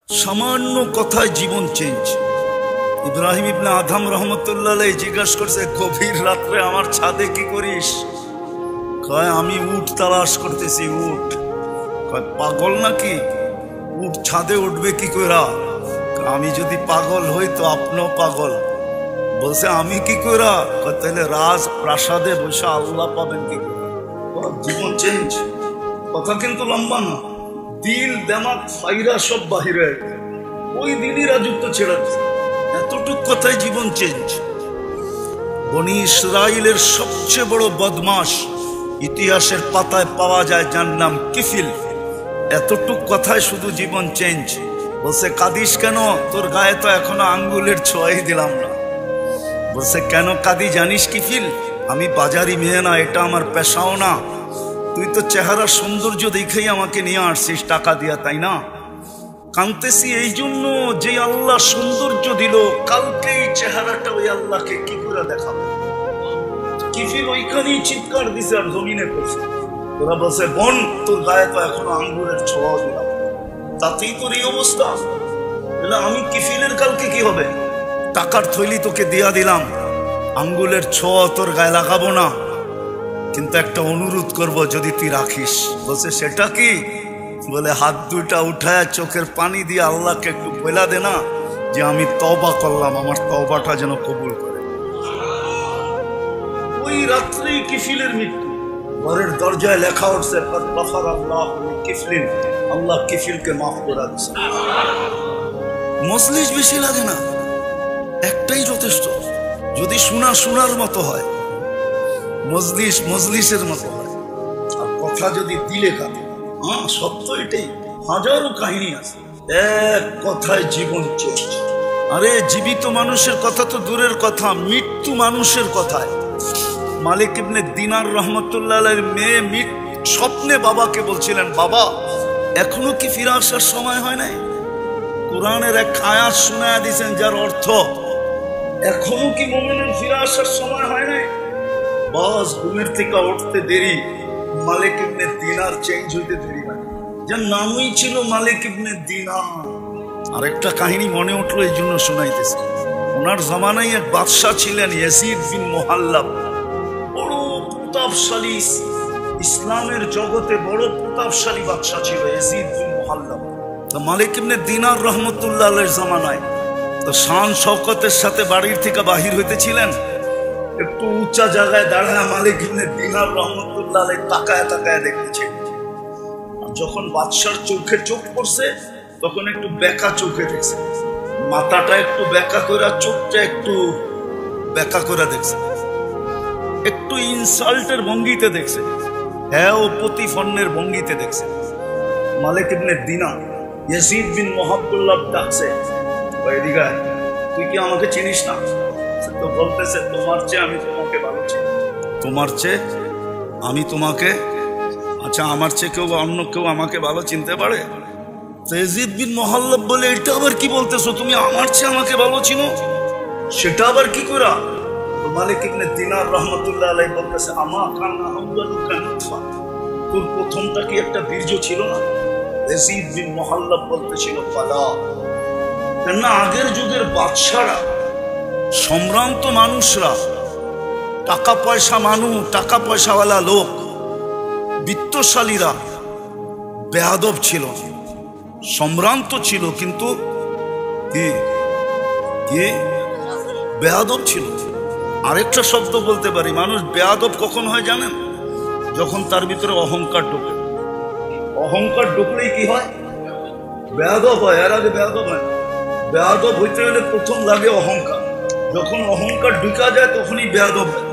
সামান্য কথায় জীবন চেঞ্জ। ইব্রাহিম ইবনে আদম রহমতুল্লাহ আলাইহি জিজ্ঞাসা করছে, গভীর রাত্রে আমার ছাদে কি করিস? কয়, আমি উট তালাশ করতেছি। উট। কয়, পাগল নাকি? উট ছাদে উঠবে কি কইরা? আমি যদি পাগল হই তো আপনিও পাগল। বলছে, আমি কি কইরা? তাহলে রাজ প্রাসাদে বসে আল্লাহ পাবেন কি করে? জীবন চেঞ্জ। কথা কিন্তু লম্বা না। দিল দেমাগ ফাইরা সব বাহিরে, ওই দিনই রাজত্ব ছেড়ে দিচ্ছে। এতটুক কথাই জীবন চেঞ্জ। বনি ইসরাইলের সবচেয়ে বড় বদমাশ ইতিহাসের পাতায় পাওয়া যায়, যার নাম কিফিল। এতটুক কথায় শুধু জীবন চেঞ্জ। বলছে, কাঁদিস কেন? তোর গায়ে তো এখনো আঙ্গুলের ছোঁয়াই দিলাম না। বলছে, কেন কাঁদি জানিস কিফিল? আমি বাজারি মেয়ে না, এটা আমার পেশাও না। তুই তো চেহারা সৌন্দর্য দেখেই আমাকে নিয়ে আসছিস টাকা দিয়া, তাই না? কাঁদতেছি এই জন্য যে আল্লাহ সৌন্দর্য দিল, কালকে এই চেহারাটা ওই আল্লাহকে কি করে দেখাবো? কিফিল ওইখানেই চিৎকার দিছে আর জমিনে করছে। ওরা বলছে, বোন, তোর গায়ে তো এখনো আঙ্গুলের ছোঁয়া দিলাম, তাতেই তোর এই অবস্থা। আমি কিফিলের কালকে কি হবে? টাকার থৈলি তোকে দিয়া দিলাম, আঙ্গুলের ছোঁয়া তোর গায়ে লাগাবো না, কিন্তু একটা অনুরোধ করব, যদি তুই রাখিস। বলছে, সেটা কি? বলে, হাত দুইটা উঠায় চোখের পানি দিয়ে আল্লাহকে একটু বলা দে না যে আমি তওবা করলাম, আমার তওবাটা যেন কবুল করে। ওই রাত্রেই কিফিলের মৃত্যু। ঘরের দরজায় লেখা উঠছে, আল্লাহ কিফিলকে মাফ করে দিচ্ছে। মজলিস বেশি লাগে না, একটাই যথেষ্ট। যদি শোনার মতো হয়, মজলিসের মতো হয়, আর কথা যদি দিলে কাটে, সত্য এটাই। হাজারো কাহিনী আছে, এক কথায় জীবন চেঞ্জ। আরে জীবিত মানুষের কথা তো দূরের কথা, মৃত্যু মানুষের কথায়। মালিক ইবনে দিনার রহমতুল্লাহ আলাইহির মেয়ে স্বপ্নে বাবাকে বলছিলেন, বাবা, এখনো কি ফিরে আসার সময় হয় নাই? কোরআনের এক আয়াত শোনায়া দিয়েছেন, যার অর্থ এখনো কি মুমিনের ফিরে আসার সময় হয় নাই? বাস ঘুমের থেকে উঠতে দেরি, মালিক ইবনে দিনার চেঞ্জ হইতে দেরি হয়। যার নামই ছিল মালিক ইবনে দিনার। আরেকটা কাহিনী মনে উঠলো, এই জন্য শোনাইতেছি। ওনার জামানায় এক বাদশাহ ছিলেন, ইয়াজিদ বিন মুহাল্লাব। বড় প্রতাপশালী, ইসলামের জগতে বড় প্রতাপশালী বাদশাহ ছিল ইয়াজিদ বিন মুহাল্লাব। তো মালিক ইবনে দিনার রহমতুল্লাহ আলাইহির জামানায় তো শান শওকতের সাথে বাড়ির থেকে বাহির হইতেছিলেন। একটু উঁচা জায়গায় দাঁড়ায় মালিক ইবনে দিনার রহমতুল্লাহ আলাইহি তাকায় তাকায় দেখতেছেন। যখন বাদশার চোখে চোখ পড়ছে, তখন একটু বেঁকা চোখে দেখছে, মাথাটা একটু বেঁকা করে, চোখটা একটু বেঁকা করে দেখছে, একটু ইনসাল্টের ভঙ্গিতে দেখছে, হ্যাঁ ও প্রতিফন্নের ভঙ্গিতে দেখছে। মালিক ইবনে দিনার ইয়াজিদ বিন মুহাল্লাব ডাকছে, এদিকে আয়, তুই কি আমাকে চিনিস না? তো বলতেছে, তোমার চেয়ে আমি তোমাকে ভালো চিনি। তোমার চেয়ে আমি তোমাকে? আচ্ছা, আমার চেয়ে কেউ অন্য কেউ আমাকে ভালো চিনতে পারে? ইয়াজিদ বিন মুহাল্লাব বলে, এটা আবার কি বলতেছো? তুমি আমার চেয়ে আমাকে ভালো চিনো? সেটা আবার কি করা? মালিক ইবনে দিনার রহমতুল্লাহ আলাইহি বলতেছে, আমা কানা আউয়ালুকা নুতফা, তোর প্রথমটা কি একটা বীর্য ছিল না? ইয়াজিদ বিন মুহাল্লাব বলতেছিল, ফালা। কেননা আগের যুগের বাদশারা, সম্ভ্রান্ত মানুষরা, টাকা পয়সাওয়ালা লোক, বিত্তশালীরা বেয়াদব ছিল, সম্ভ্রান্ত ছিল, কিন্তু কি বেয়াদব ছিল। আরেকটা শব্দ বলতে পারি, মানুষ বেয়াদব কখন হয় জানেন? যখন তার ভিতরে অহংকার ঢোকে। অহংকার ঢুকলেই কি হয়? বেয়াদব হয়। এর আগে বেয়াদব হয়। বেয়াদব হইতে গেলে প্রথম লাগে অহংকার। যখন অহংকার ঢুকা যায়, তখনই বেয়াদব হয়,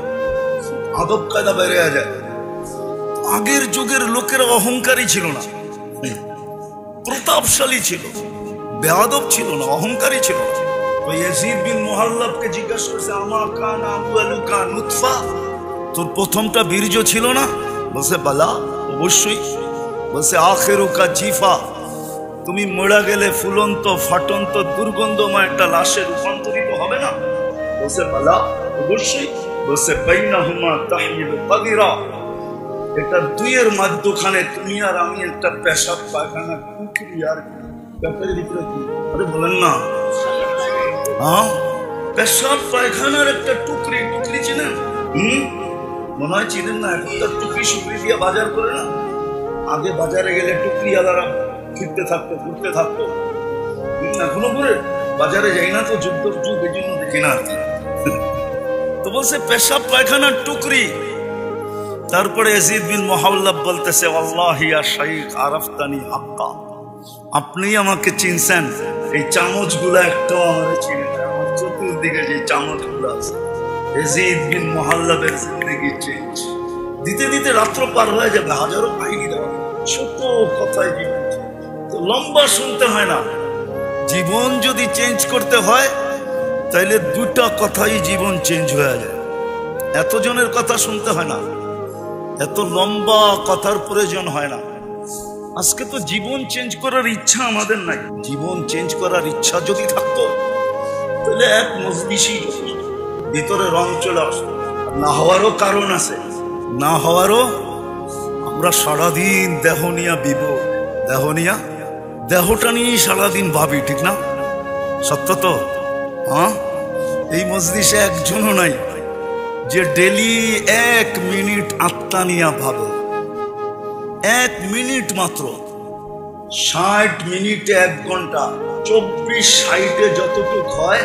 আদব কায়দা বেড়ে যায়। আগের যুগের লোকেরা অহংকারী ছিল না, প্রতাপশালী ছিল, বেয়াদব ছিল না, অহংকারী ছিল না। তো ইয়াজিদ বিন মুহাল্লাবকে জিজ্ঞাসা করছে, আমা কানা আউয়ালুকা নুতফা, তোর প্রথমটা বীর্য ছিল না? বলছে, বালা, অবশ্যই। বলছে, আখিরুকা জিফা, তুমি মরে গেলে ফুলন্ত ফাটন্ত দুর্গন্ধময় একটা লাশে রূপান্তরিত হবে না? বলছে, বালা, অবশ্যই। বলছে, বাইনাহুমা তাহমিলু কাদিরা, এটা দুইয়ের মাঝখানে তুমি আর আমি একটা পেশাব পায়খানা কুকুরি আর পেটের ভিতরে কি? আরে বলেন না। হ্যাঁ, পেশাব পায়খানার একটা টুকরি চিনেন? মনে হয় চিনেন না। এখন তার টুকরি সুকরি দিয়ে বাজার করে না। আগে বাজারে গেলে টুকরি আলাদা ঘুরতে থাকতো। এখনো করে বাজারে যাই না তো, যুদ্ধ যুগ এই জন্য দেখি না। তো বলছে পেশাব পায়খানার টুকরি। তারপরে ইয়াজিদ বিন মুহাল্লাব বলতেছে, আল্লাহি ইয়া শাইখ আরাফতানি হাক্কা, আপনি আমাকে চিনছেন, এই চামচগুলা একটাও আমাকে চিনে না। আমার চতুর্দিকে যে চামচগুলো আছে। ইয়াজিদ বিন মুহাল্লাবের জিন্দেগি চেঞ্জ। দিতে দিতে রাত্র পার হয়ে যাবে, হাজারো কাহিনী দেওয়া, ছোট কথায় জীবন। তো লম্বা শুনতে হয় না। জীবন যদি চেঞ্জ করতে হয় তাইলে দুটা কথাই জীবন চেঞ্জ হয়ে যায়। এতজনের কথা শুনতে হয় না, এত লম্বা কথার প্রয়োজন হয় না। আজকে তো জীবন চেঞ্জ করার ইচ্ছা আমাদের নাই। জীবন চেঞ্জ করার ইচ্ছা যদি থাকতো তাহলে এক মজলিসই ভিতরে রং চলে আসতো। না হওয়ারও কারণ আছে, না হওয়ারও আমরা সারাদিন দেহ নিয়া দেহটা নিয়ে সারাদিন ভাবি, ঠিক না? সত্য তো? হ্যাঁ, এই মজলিসে একজনও নাই যে ডেলি 1 মিনিট আত্মা নিয়ে ভাবে। 1 মিনিট মাত্র। 60 মিনিটে 1 ঘন্টা, 24/60 যতটুকু হয়,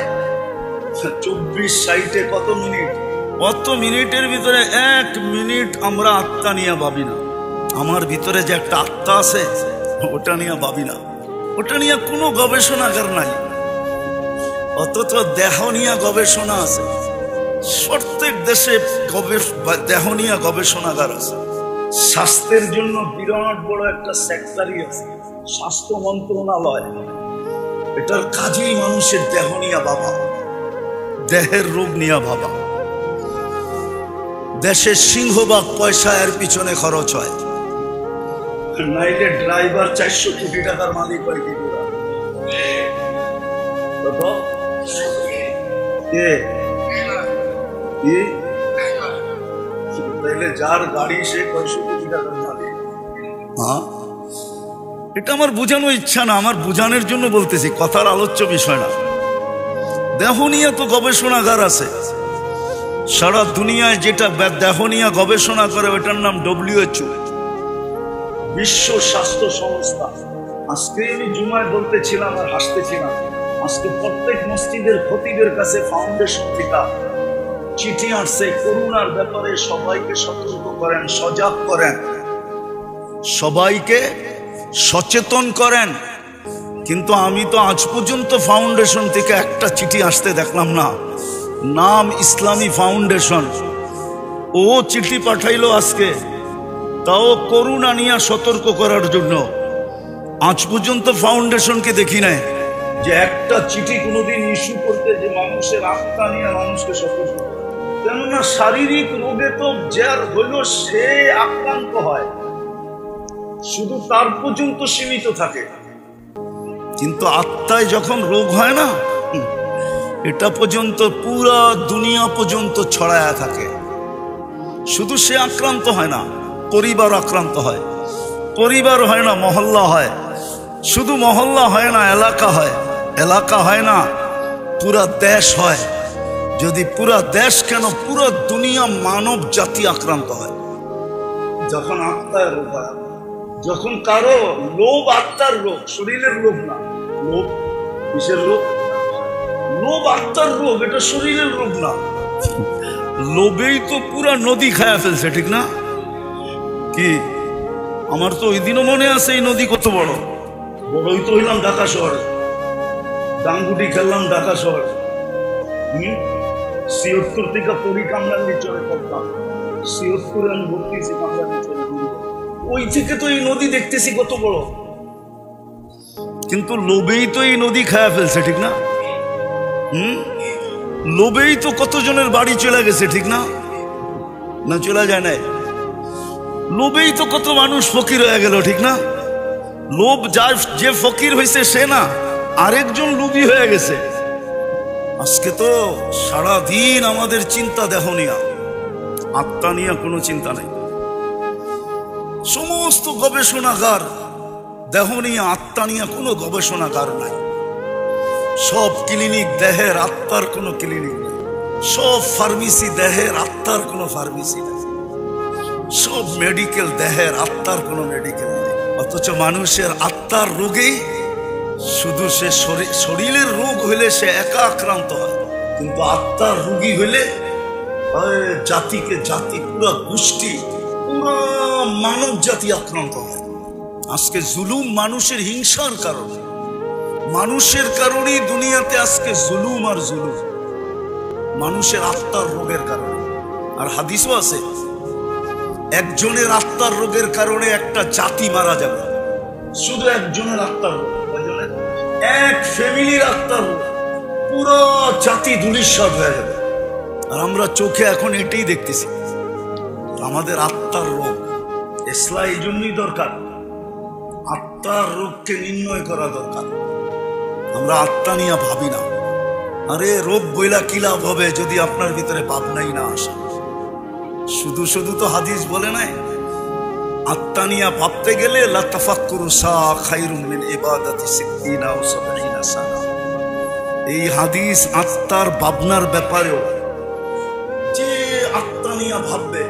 24/60 কত মিনিট? কত মিনিটের ভিতরে 1 মিনিট আমরা আত্মা নিয়ে ভাবি না। আমার ভিতরে যে একটা আত্মা আছে ওটা নিয়ে ভাবি না। ওটা নিয়ে কোনো গবেষণাগার নাই, অথচ দেহ নিয়ে গবেষণা আছে। প্রত্যেক দেশে দেহ নিয়ে গবেষণাগার আছে। স্বাস্থ্যের জন্য বিরাট বড় একটা সেক্টরই আছে, স্বাস্থ্য মন্ত্রণালয়। এটার কাজেই মানুষের দেহ নিয়ে ভাবা, দেহের রোগ নিয়ে ভাবা। দেশের সিংহভাগ পয়সা এর পিছনে খরচ হয়, নাইলে ড্রাইভার 400 কোটি টাকার মালিক হয় কি করে? যার গাড়ি সে 500 কোটি টাকার মালিক। হ্যাঁ, এটা আমার বোঝানো ইচ্ছা না, আমার বোঝানোর জন্য বলতেছি, কথার আলোচ্য বিষয় না। দেহ নিয়ে তো গবেষণাগার আছে সারা দুনিয়ায়। যেটা দেহ নিয়ে গবেষণা করে ওটার নাম WHO, বিশ্ব স্বাস্থ্য সংস্থা। আজকে আমি জুমায় বলতেছিলাম আর হাসতেছিলাম, আজকে প্রত্যেক মসজিদের খতিবের কাছে ফাউন্ডেশন থেকে চিঠি আসছে, করোনার ব্যাপারে সবাইকে সতর্ক করেন, সজাগ করেন, সবাইকে সচেতন করেন। কিন্তু আমি তো আজ পর্যন্ত ফাউন্ডেশন থেকে একটা চিঠি আসতে দেখলাম না। নাম ইসলামী ফাউন্ডেশন, ও চিঠি পাঠাইলো আজকে, তাও করোনা নিয়ে সতর্ক করার জন্য। আজ পর্যন্ত ফাউন্ডেশনকে দেখি নাই যে একটা চিঠি কোনোদিন ইস্যু করতে যে মানুষের আত্মা নিয়ে মানুষকে সতর্ক করে। কেননা শারীরিক রোগে তো যার হইল সে আক্রান্ত হয়, শুধু তার পর্যন্ত সীমিত থাকে। কিন্তু আত্মায় যখন রোগ হয় না, এটা পর্যন্ত পুরা দুনিয়া পর্যন্ত ছড়ায়া থাকে। শুধু সে আক্রান্ত হয় না, পরিবার আক্রান্ত হয়। পরিবার হয় না, মহল্লা হয়। শুধু মহল্লা হয় না, এলাকা হয়। এলাকা হয় না, পুরা দেশ হয়। যদি পুরা দেশ কেন, পুরো দুনিয়া মানব জাতি আক্রান্ত হয় যখন আত্মার রোগ হয়। যখন কারো লোভ আত্মার রোগ, শরীরের রোগ না। লোভ কিসের রোগ? লোভ আত্মার রোগ, এটা শরীরের রোগ না। লোভেই তো পুরা নদী খায়া ফেলছে, ঠিক না? কি আমার তো ওই দিনও মনে আছে, এই নদী কত বড়। বড়ই তো হইলাম ঢাকা শহরে, ডাঙ্গুটি খেললাম ঢাকা শহরে। ৭৬ থেকে পরি কামরাঙ্গি চড়ে করতাম, ৭৬ আমি ভর্তিছি কামরাঙ্গি চড়ে। ওই থেকে তো এই নদী দেখতেছি কত বড়, কিন্তু লোভেই তো এই নদী খায়া ফেলছে, ঠিক না? লোভেই তো কতজনের বাড়ি চলে গেছে, ঠিক না? না চলে যায় নাই? লোভেই তো কত মানুষ ফকির হয়ে গেল, ঠিক না? লোভ যার যে ফকির হয়েছে সে না, আরেকজন লোভী হয়ে গেছে। আজকে তো সারাদিন আমাদের চিন্তা দেহ নিয়া, আত্মা নিয়ে কোনো চিন্তা নাই। সমস্ত গবেষণাগার দেহ নিয়ে আত্মা নিয়ে কোনো গবেষণাগার নাই। সব ক্লিনিক দেহের, আত্মার কোনো ক্লিনিক নেই। সব ফার্মেসি দেহের, আত্মার কোনো ফার্মেসি নেই। সব মেডিকেল দেহের, আত্মার কোনো মেডিকেল নেই। অথচ মানুষের আত্মার রোগেই শুধু সে শরীরের রোগ হইলে সে একা আক্রান্ত হয়, কিন্তু আত্মার রোগী হইলে জাতিকে জাতি, পুরা গোষ্ঠী, পুরা মানব জাতি আক্রান্ত হয়। আজকে জুলুম মানুষের হিংসার কারণে, মানুষের কারণেই দুনিয়াতে আজকে জুলুম আর জুলুম, মানুষের আত্মার রোগের কারণে। আর হাদিসও আছে, একজনের আত্মার রোগের কারণে একটা জাতি মারা যাবে। শুধু একজনের আত্মার রোগ, এক ফ্যামিলির আত্মার রোগ, পুরো জাতি ধূলিসাৎ হয়ে যাবে। আর আমরা চোখে এখন এটাই দেখতেছি, আমাদের আত্মার রোগ। ইসলাম এই জন্যই দরকার, আত্মার রোগকে নির্ণয় করা দরকার। আমরা আত্মা নিয়ে ভাবি না। আরে রোগ বইলা কি লাভ হবে যদি আপনার ভিতরে ভাবনাই না আসে? শুধু শুধু তো হাদিস বলে নাই, আত্মা নিয়ে ভাবতে গেলে লা তাফাক্কুরু সা খায়রুম মিন ইবাদাতি 60 আও 70 সানা। এই হাদিস আত্মার ভাবনার ব্যাপারেও, যে আত্মা নিয়ে ভাববে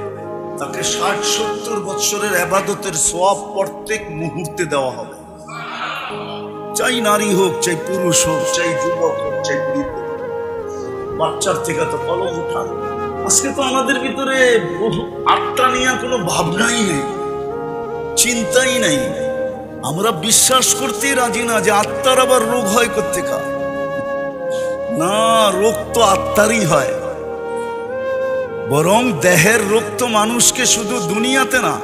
তাকে 60-70 বছরের ইবাদতের সওয়াব প্রত্যেক মুহূর্তে দেওয়া হবে। চাই নারী হোক, চাই পুরুষ হোক, চাই যুবক হোক, চাই বৃদ্ধ, বাচ্চার থেকে তো কলম উঠান। আজকে তো আমাদের ভিতরে আত্মা নিয়ে কোনো ভাবনাই নেই, চিন্তাই নাই। আমরা বিশ্বাস করতেই রাজি না যে আত্মার আবার রোগ হয় কোত্থেকে। না, রোগ তো আত্মারই হয়। বরং দেহের রোগ তো মানুষকে শুধু দুনিয়াতে না,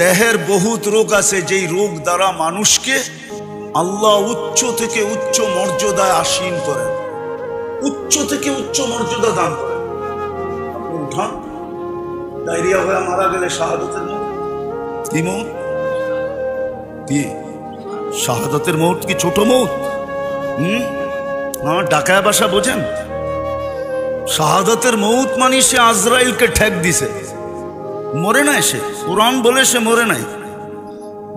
দেহের বহুত রোগ আছে যেই রোগ দ্বারা মানুষকে আল্লাহ উচ্চ থেকে উচ্চ মর্যাদায় আসীন করেন, উচ্চ থেকে উচ্চ মর্যাদা দান করেন। আপনি উঠান, ডায়রিয়া হয়ে মারা গেলে শাহাদাতের মৌত। কি মৌত? কি শাহাদাতের মৌত? কি ছোট মৌত? হ্যাঁ, ডাকায় বাসা বোঝেন? শাহাদাতের মৌত মানে সে আজরাইলকে ঠেক দিছে, মরে নাই সে। কোরআন বলে সে মরে নাই।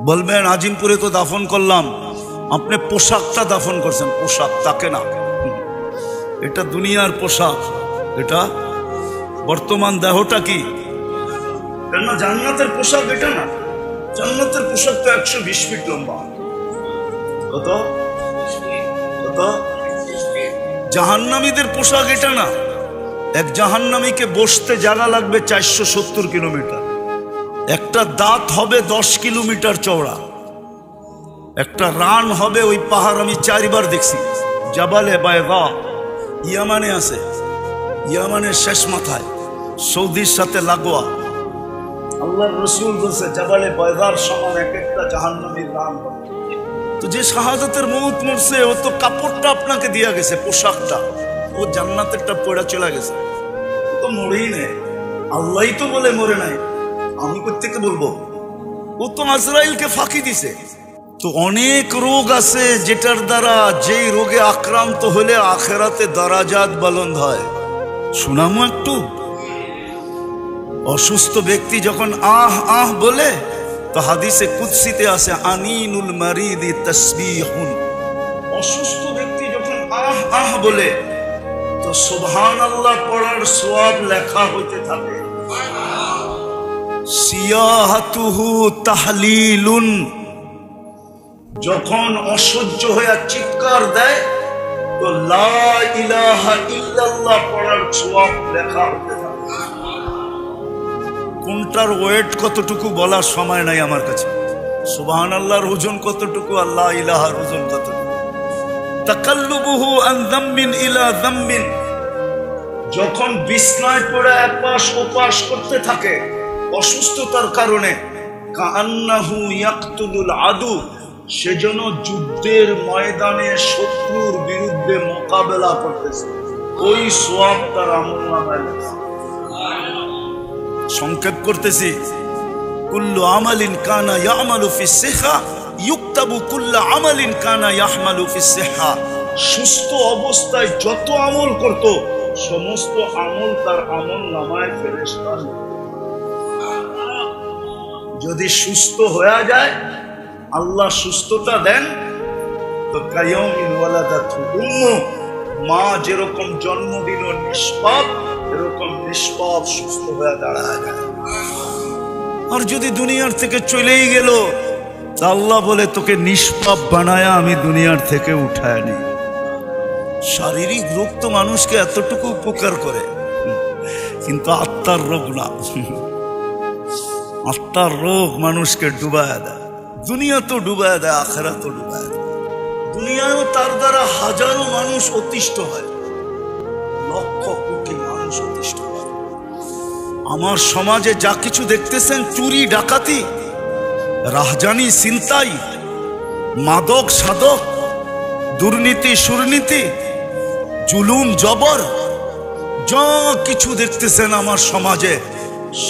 বলবেন আজিমপুরে তো দাফন করলাম, আপনি পোশাকটা দাফন করছেন, পোশাক, তাকে না। এটা দুনিয়ার পোশাক, এটা বর্তমান দেহটা কি না জান্নাতের পোশাক? এটা না, জান্নাতের পোশাক তো 120 ফিট লম্বা। কত কত? জাহান্নামীদের পোশাক এটা না। এক জাহান্নামীকে বসতে জায়গা লাগবে 470 কিলোমিটার। একটা দাঁত হবে 10 কিলোমিটার চওড়া। একটা রান হবে, ওই পাহাড় আমি 4 বার দেখছি, জাবালে বায়গা, ইয়ামানে আছে, ইয়ামানের শেষ মাথায়, সৌদির সাথে লাগোয়া। আল্লাহর রাসূল বলছে জাবালে বায়গার সমান এক একটা জাহান্নামীর রান হবে। তো যে শাহাদাতের মৌত মরছে, ও তো কাপড়টা আপনাকে দিয়া গেছে, পোশাকটা, ও জান্নাতেরটা পড়া চলে গেছে, ও তো মরেই নেই। আল্লাহই তো বলে মরে নাই, আমি কোত্থেকে বলবো? ও তো আজরাইলকে ফাঁকি দিছে। তো অনেক রোগ আছে যেটার দ্বারা, যেই রোগে আক্রান্ত হলে আখেরাতে দারাজাত বুলন্দ হয়। শুনামো একটু। অসুস্থ ব্যক্তি যখন আহ আহ বলে, তো হাদিসে কুদসিতে আছে আনিনুল মারিদি তাসবিহুন। অসুস্থ ব্যক্তি যখন আহ আহ বলে, তো সুবহানাল্লাহ পড়ার সওয়াব লেখা হইতে থাকে। সিয়াহাতুহু তাহলিলুন। যখন অসহ্য হয়ে চিৎকার দেয়, তো লা ইলাহা ইল্লাল্লাহ পড়ার সওয়াব লেখা হইতে থাকে। কোনটার ওয়েট কতটুকু বলার সময় নাই আমার কাছে। সুবহানাল্লাহর ওজন কতটুকু, আল্লাহ ইলাহার ওজন কতটুকু। তাকাল্লুবুহু আন যামবিন ইলা যামবিন। যখন বিছনায় পড়ে এপাশ ওপাশ করতে থাকে অসুস্থতার কারণে, কাআন্নাহু ইয়াকতুলুল আদু, সেজন্য যুদ্ধের ময়দানে শত্রুর বিরুদ্ধে মোকাবেলা করতেছে, ওই সওয়াব তার আমলনামায় লেখা। সংক্ষেপ করতেছি, কুল্লু আমালিন কানা ইয়ামালু ফিস সিহা ইউকতাবু কুল্লু আমালিন কানা ইয়াহমালু ফিস সিহা। সুস্থ অবস্থায় যত আমল করত, সমস্ত আমল তার আমলনামায় ফেরেশতা। যদি সুস্থ হয়ে যায়, আল্লাহ সুস্থতা দেন তো কায়াউমিন ওয়ালাদাতহু উম্মু, মা যেরকম জন্ম দিল নিষ্পাপ, এরকম নিষ্পাপ সুস্থ হয়ে দাঁড়ায় যায়। আর যদি দুনিয়ার থেকে চলেই গেল, তা আল্লাহ বলে তোকে নিষ্পাপ বানায়া আমি দুনিয়ার থেকে উঠায় নি। শারীরিক রোগ তো মানুষকে এতটুকু উপকার করে, কিন্তু আত্মার রোগ না। আত্মার রোগ মানুষকে ডুবায় দেয়। দুনিয়া তো ডুবায় দেয়, আখিরাত তো ডুবায় দেয়। দুনিয়াও তার দ্বারা হাজারো মানুষ অতিষ্ঠ হয়, লক্ষ কোটি মানুষ অতিষ্ঠ হয়। আমার সমাজে যা কিছু দেখতেছেন, চুরি ডাকাতি, রাহজানি ছিনতাই, মাদক সাধক, দুর্নীতি সুর্নীতি, জুলুম জবর, যা কিছু দেখতেছেন আমার সমাজে,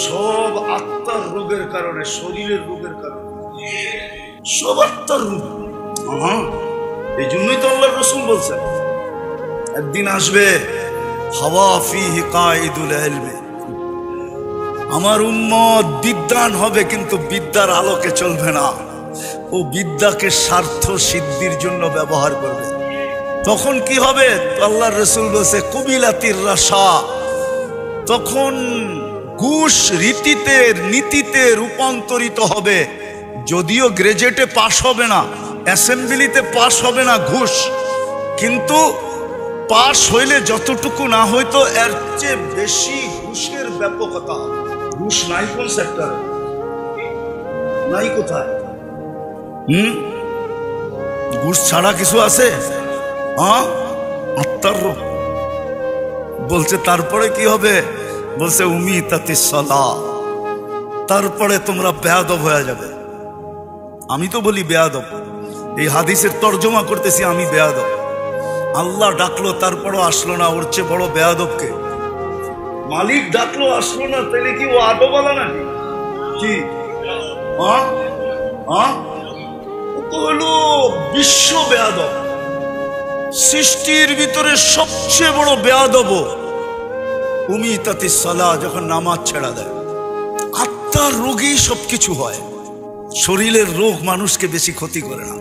সব আত্মার রোগের কারণে, শরীরের রোগের কারণে, সব আত্মার রোগ। এই জন্যই তো আল্লাহর রাসূল বলছেন, একদিন আসবে হাওয়া ফিহি কাইদুল ইলমি, আমার উম্মত বিদ্বান হবে কিন্তু বিদ্যার আলোকে চলবে না, ও বিদ্যাকে স্বার্থ সিদ্ধির জন্য ব্যবহার করবে। তখন কি হবে? আল্লাহর রাসূল বলেছে কুবিলাতির রাশা, তখন ঘুষ রীতিতে নীতিতে রূপান্তরিত হবে। যদিও গ্রাজুয়েটে পাশ হবে না, অ্যাসেম্বলিতে পাশ হবে না ঘুষ, কিন্তু পাশ হইলে যতটুকু না হইতো এর চেয়ে বেশি ঘুষের ব্যাপকতা। ঘুষ নাই কোন সেক্টরে, নাই কোথায়? ঘুষ ছাড়া কিছু আছে? আত্মার রোগ। বলছে তারপরে কি হবে? বলছে উমিতাতিস সালাহ, তারপরে তোমরা বেয়াদব হয়ে যাবে। আমি তো বলি বেয়াদব, এই হাদিসের তর্জমা করতেছি আমি বেয়াদব। আল্লাহ ডাকলো তারপরও আসলো না, ওর চেয়ে বড় বেয়াদবকে? মালিক ডাকলো আসলো না, তাহলে কি ও আদবালা নাকি? কি ও তো হলো বিশ্ব বেয়াদব, সৃষ্টির ভিতরে সবচেয়ে বড় বেয়াদব। উমিতাতিস সালাহ, যখন নামাজ ছেড়া দেয়। আত্মার রোগেই সবকিছু হয়, শরীরের রোগ মানুষকে বেশি ক্ষতি করে না,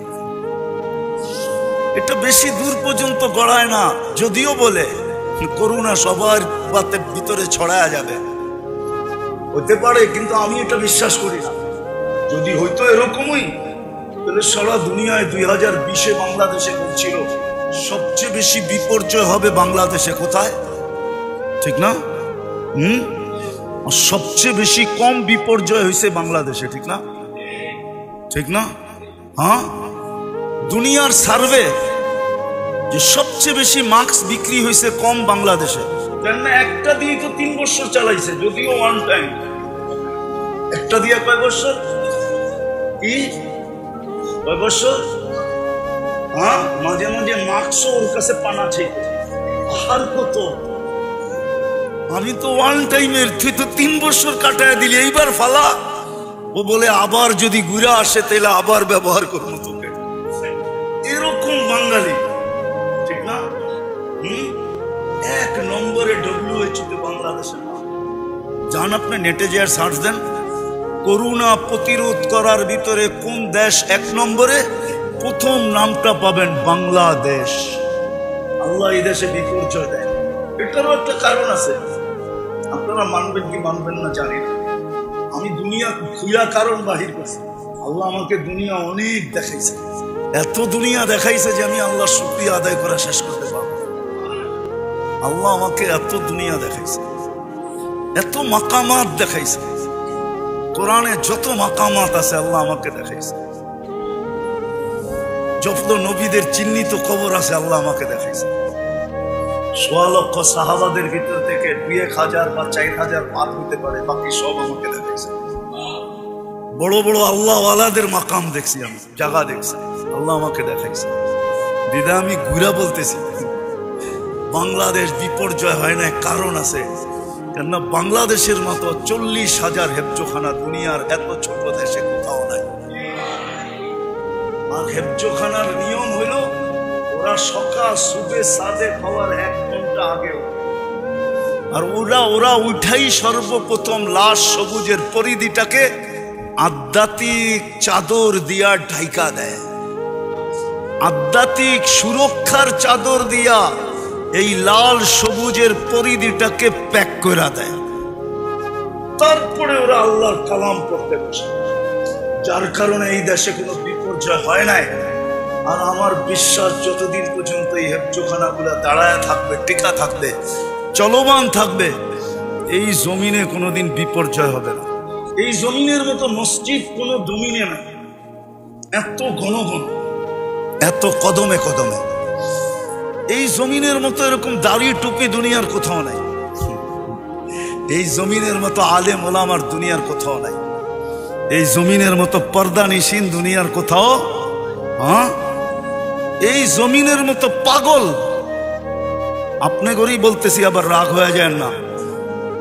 এটা বেশি দূর পর্যন্ত গড়ায় না। যদিও বলে করোনা সবার ভিতরে ছড়ায় যাবে, হতে পারে, কিন্তু আমি এটা বিশ্বাস করি না। যদি হইতো এরকমই, তাহলে সারা দুনিয়ায় 2020-এ বাংলাদেশে বলছিল সবচেয়ে বেশি বিপর্যয় হবে বাংলাদেশে। কোথায়? ঠিক না? সবচেয়ে বেশি কম বিপর্যয় হয়েছে বাংলাদেশে, ঠিক না? ঠিক না? দুনিয়ার সার্ভে যে সবচেয়ে বেশি মাস্ক বিক্রি হয়েছে কম বাংলাদেশে। কেন? একটা দিয়ে তো 3 বছর চালাইছে, যদিও ওয়ান টাইম। একটা দিয়ে কয় বছর? কি কয় বছর? মাঝে মাঝে মাস্কও ওর কাছে পানা ছিল। আর কত? আমি তো ওয়ান টাইমের, তুই তো 3 বছর কাটায় দিলি, এইবার ফালা। ও বলে আবার যদি ঘুরে আসে তাহলে আবার ব্যবহার করবো তোকে। এরকম বাঙালি, ঠিক না? 1 নম্বরে WHO তে বাংলাদেশের নাম। যান আপনি নেটে যে সার্চ দেন, করোনা প্রতিরোধ করার ভিতরে কোন দেশ 1 নম্বরে, প্রথম নামটা পাবেন বাংলাদেশ। আল্লাহ এই দেশে বিপর্যয় দেয়, এটারও একটা কারণ আছে। আপনারা মানবেন কি মানবেন না জানি না, আমি দুনিয়া খুঁয়া কারণ বাহির করছি। আল্লাহ আমাকে দুনিয়া অনেক দেখাইছে, এত দুনিয়া দেখাইছে যে আমি আল্লাহ শুকরিয়া আদায় করা শেষ করতে পারবো। আল্লাহ আমাকে এত দুনিয়া দেখাইছে, এত মাকামাত দেখাইছে। কোরআনে যত মাকামাত আছে আল্লাহ আমাকে দেখাইছে। যত নবীদের চিহ্নিত কবর আছে আল্লাহ আমাকে দেখাইছে। 1.5 লক্ষ সাহাবাদের ভিতর থেকে 2-1000 বা 4000 পার হতে পারে, বাকি সব আমাকে দেখাইছে। বড় বড় আল্লাহওয়ালাদের মাকাম দেখছি, আমি জায়গা দেখছি, আল্লাহ আমাকে দেখাইছে। দিদা আমি ঘুরা বলতেছি, বাংলাদেশ বিপর্যয় হয় না, কারণ আছে। কেননা বাংলাদেশের মতো 40,000 হেফজোখানা দুনিয়ার এত ছোট দেশে কোথাও নাই। আর হেফজোখানার নিয়ম হইল ওরা সকাল সুবে সাদে খাওয়ার 1 ঘন্টা আগে, আর ওরা উঠাই সর্বপ্রথম লাশ সবুজের পরিধিটাকে আধ্যাত্মিক চাদর দিয়া ঢাইকা দেয়, আধ্যাত্মিক সুরক্ষার চাদর দিয়া এই লাল সবুজের পরিধিটাকে প্যাক করে দেয়। তারপরে ওরা আল্লাহর কালাম পড়তে বসে, যার কারণে এই দেশে কোনো বিপর্যয় হয় নাই। আর আমার বিশ্বাস যতদিন পর্যন্ত এই হেফজোখানাগুলা দাঁড়ায় থাকবে, টিকা থাকবে, চলমান থাকবে, এই জমিনে কোনোদিন বিপর্যয় হবে না। এই জমিনের মতো মসজিদ কোনো জমিনে নাই, এত ঘন ঘন, এত কদমে কদমে। এই জমিনের মতো এরকম দাড়ি টুপি দুনিয়ার কোথাও নাই। এই জমিনের মতো আলেম ওলামার দুনিয়ার কোথাও নাই। এই জমিনের মতো পর্দা নিশিন দুনিয়ার কোথাও, এই জমিনের মতো পাগল, আপনি করেই বলতেছি, আবার রাগ হয়ে যায় না,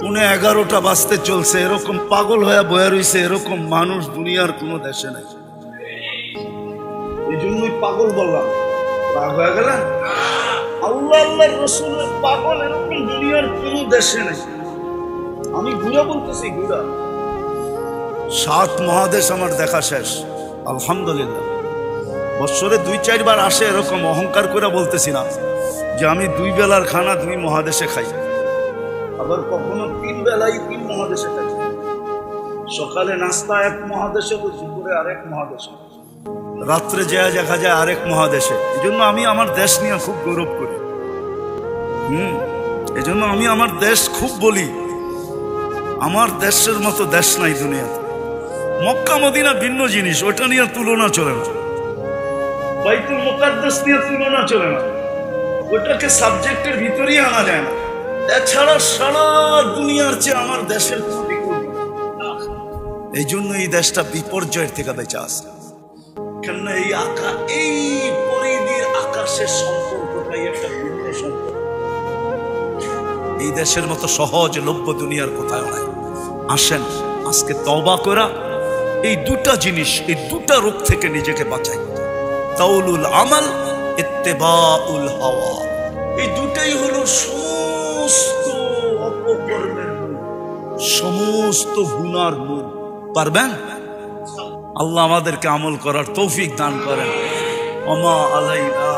11:30 বাজতে চলছে, এরকম পাগল হয়ে বয়ে রয়েছে এরকম মানুষ দুনিয়ার কোনো দেশে নাই। এই জন্যই পাগল বললাম, রাগ হয়ে গেলেন? আল্লাহ আল্লাহর রাসূলের পাগল এরকম দুনিয়ার কোনো দেশে নাই। আমি ঘুরা বলতেছি, ঘুরা 7 মহাদেশ আমার দেখা শেষ, আলহামদুলিল্লাহ। বছরে 2-4 বার আসে, এরকম অহংকার করে বলতেছি না যে আমি 2 বেলার খানা 2 মহাদেশে খাই, আবার কখনো 3 বেলাই 3 মহাদেশে খাই। সকালে নাস্তা 1 মহাদেশে, দুপুরে আরেক মহাদেশে, রাত্রে যায় দেখা যায় আরেক মহাদেশে। এই জন্য আমি আমার দেশ নিয়ে খুব গৌরব করি। এই জন্য আমি আমার দেশ খুব বলি, আমার দেশের মতো দেশ নাই দুনিয়াতে। মক্কা মদিনা ভিন্ন জিনিস, ওটা নিয়ে তুলনা চলে না। বাইতুল মুকাদ্দাস নিয়ে তুলনা চলে না, ওটাকে সাবজেক্টের ভিতরেই আনা যায় না। এছাড়া সারা দুনিয়ার চেয়ে আমার দেশের কোনো বিকল্প নেই। এই জন্য এই দেশটা বিপর্যয়ের থেকে বেঁচে আসে। কেননা এই পরিধির আকাশের সম্পর্কটাই একটা ভিন্ন সম্পর্ক। এই দেশের মতো সহজলভ্য দুনিয়ার কোথাও নাই। আসেন আজকে তওবা করা এই 2টা জিনিস, এই 2টা রোগ থেকে নিজেকে বাঁচাই। তাউলুল আমাল, ইত্তেবাউল হাওয়া, এই 2টাই হলো সমস্ত অপকর্মের মূল, সমস্ত গুনার মূল। পারবেন? আল্লাহ আমাদেরকে আমল করার তৌফিক দান করেন। ওমা আলাইনা